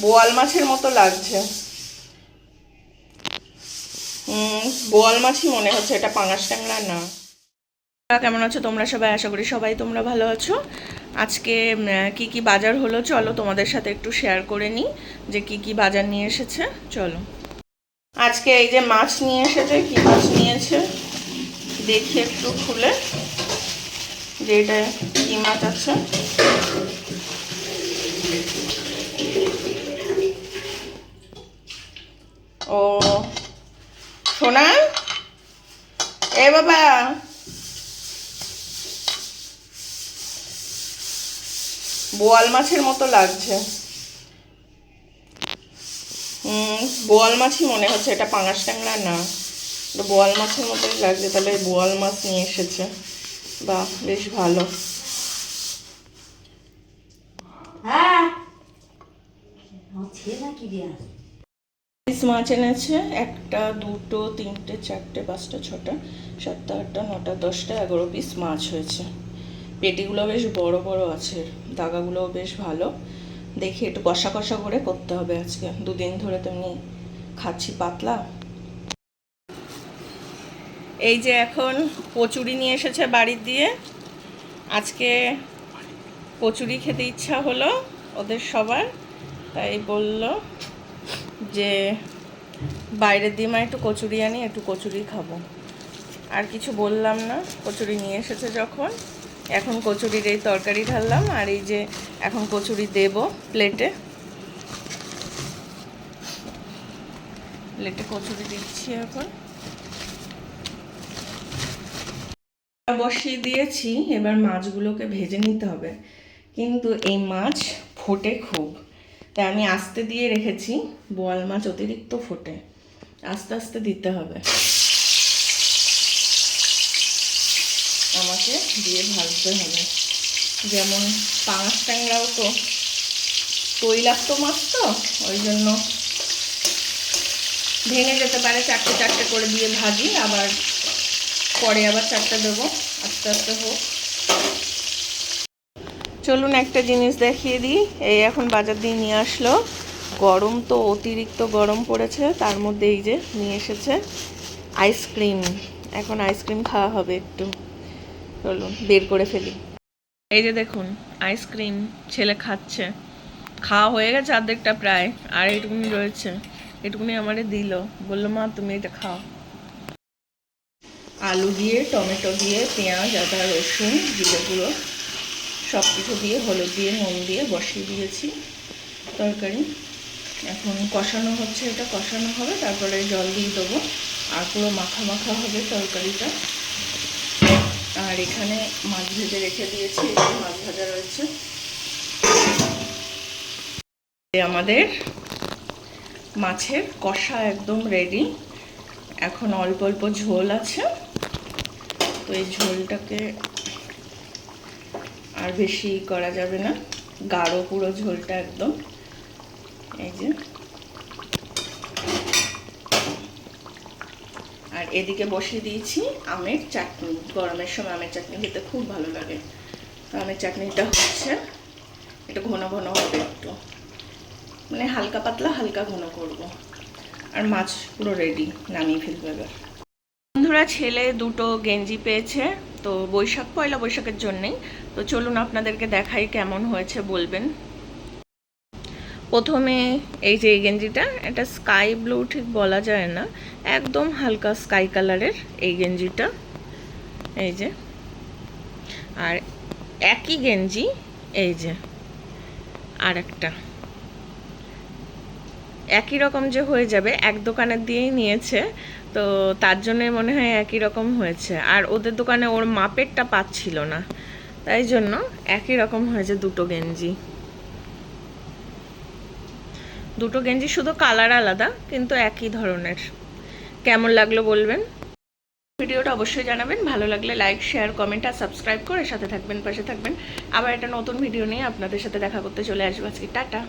বোয়াল মাছের মতো লাগছে। বোয়াল মাছই মনে হচ্ছে, এটা পাঙাশ ট্যাংরা না। কেমন আছো তোমরা সবাই? আশা করি সবাই তোমরা ভালো আছো। আজকে কি কি বাজার হলো চলো তোমাদের সাথে একটু শেয়ার করে নিই যে কি কি বাজার নিয়ে এসেছে। চলো, আজকে এই যে মাছ নিয়ে এসেছে। কি মাছ নিয়েছে দেখি একটু খুলে, যে এটা কি মাছ আছে। ও সোনা, এ বাবা, বোয়াল মাছের মতো লাগছে। বোয়াল মাছই মনে হচ্ছে, এটা পাঙাশ ট্যাংরা না। এটা বোয়াল মাছের মতোই লাগছে। তাহলে বোয়াল মাছ নিয়ে এসেছে। বাহ, বেশ ভালো। পিস মাছ এনেছে। 1টা 2টো 3টে 4টে 5টা 6টা 7টা 8টা 9টা 10টা 11 পিস মাছ হয়েছে। পেটিগুলো বেশ বড় বড় আছে, দাগাগুলোও বেশ ভালো। দেখি একটু কষা কষা করে করতে হবে আজকে। 2 দিন ধরে তেমনি খাচ্ছি পাতলা। এই যে এখন কচুরি নিয়ে এসেছে বাড়ির দিয়ে। আজকে কচুরি খেতে ইচ্ছা হলো ওদের সবার, তাই বলল যে বাইরের দিয়ে মা একটু কচুরি আনি, একটু কচুরি খাবো। আর কিছু বললাম না, কচুরি নিয়ে এসেছে যখন। এখন কচুরির এই তরকারি ঢাললাম, আর এই যে এখন কচুরি দেব প্লেটে। প্লেটে কচুরি দিচ্ছি এখন। বসিয়ে দিয়েছি, এবার মাছগুলোকে ভেজে নিতে হবে। কিন্তু এই মাছ ফোটে খুব, তাই আমি আস্তে দিয়ে রেখেছি। বোয়াল মাছ অতিরিক্ত ফোটে, আস্তে আস্তে দিতে হবে। আমাকে দিয়ে ভাজতে হবে। যেমন পাঙাশ ট্যাংরাও তো তৈলাক্ত মাছ, তো ওই জন্য ভেঙে যেতে পারে। 4টে করে দিয়ে ভাজি, আবার পরে আবার 4টা দেবো। আস্তে আস্তে হোক। চলুন একটা জিনিস দেখিয়ে দিই। এই এখন বাজার দিয়ে নিয়ে আসলো। গরম তো অতিরিক্ত গরম পড়েছে, তার মধ্যে এই যে নিয়ে এসেছে আইসক্রিম। এখন আইসক্রিম খাওয়া হবে একটু। চলুন বের করে ফেলি। এই যে দেখুন আইসক্রিম ছেলে খাচ্ছে। খাওয়া হয়ে গেছে অর্ধেকটা প্রায়, আর এইটুকুনি রয়েছে। এটুকুনি আমারে দিল, বললো মা তুমি এটা খাও। আলু দিয়ে, টমেটো দিয়ে, পেঁয়াজ, আদা, রসুন, জিরে গুঁড়ো সব কিছু দিয়ে, হলুদ দিয়ে, নুন দিয়ে বসিয়ে দিয়েছি তরকারি। এখন কষানো হচ্ছে, এটা কষানো হবে, তারপরে জল দিয়ে দেবো। আর পুরো মাখা মাখা হবে তরকারিটা। আর এখানে মাছ ভেজে রেখে দিয়েছি, মাছ ভাজা রয়েছে। আমাদের মাছের কষা একদম রেডি। এখন অল্প অল্প ঝোল আছে, তো এই ঝোলটাকে আর বেশি করা যাবে না, গাঢ় পুরো ঝোলটা একদম। এই যে, আর এদিকে বসিয়ে দিয়েছি আমের চাটনি। গরমের সময় আমের চাটনি খেতে খুব ভালো লাগে। তো আমের চাটনিটা হচ্ছে, একটু ঘন ঘন হবে, একটু মানে হালকা পাতলা হালকা ঘন করব। আর মাছ পুরো রেডি, নামিয়ে ফেলবো এবার। বন্ধুরা, ছেলে 2টো গেঞ্জি পেয়েছে, তো পয়লা বৈশাখের জন্যেই। তো চলুন আপনাদেরকে দেখাই কেমন হয়েছে, বলবেন। প্রথমে এই যে এই গেঞ্জিটা, এটা স্কাই ব্লু ঠিক বলা যায় না, একদম হালকা স্কাই কালারের এই গেঞ্জিটা। এই যে, আর একই গেঞ্জি এই যে আর একটা একই রকম যে হয়ে যাবে, এক দোকানের দিয়েই নিয়েছে, তো তার জন্য মনে হয় একই রকম হয়েছে। আর ওদের দোকানে ওর মাপেরটা পাচ্ছিল না, তাই জন্য একই রকম হয়েছে 2টো গেঞ্জি। 2টো গেঞ্জি, শুধু কালার আলাদা, কিন্তু একই ধরনের। কেমন লাগলো বলবেন। ভিডিওটা অবশ্যই জানাবেন। ভালো লাগলে লাইক, শেয়ার, কমেন্ট আর সাবস্ক্রাইব করে সাথে থাকবেন, পাশে থাকবেন। আবার একটা নতুন ভিডিও নিয়ে আপনাদের সাথে দেখা করতে চলে আসবো আজকে। টাটা।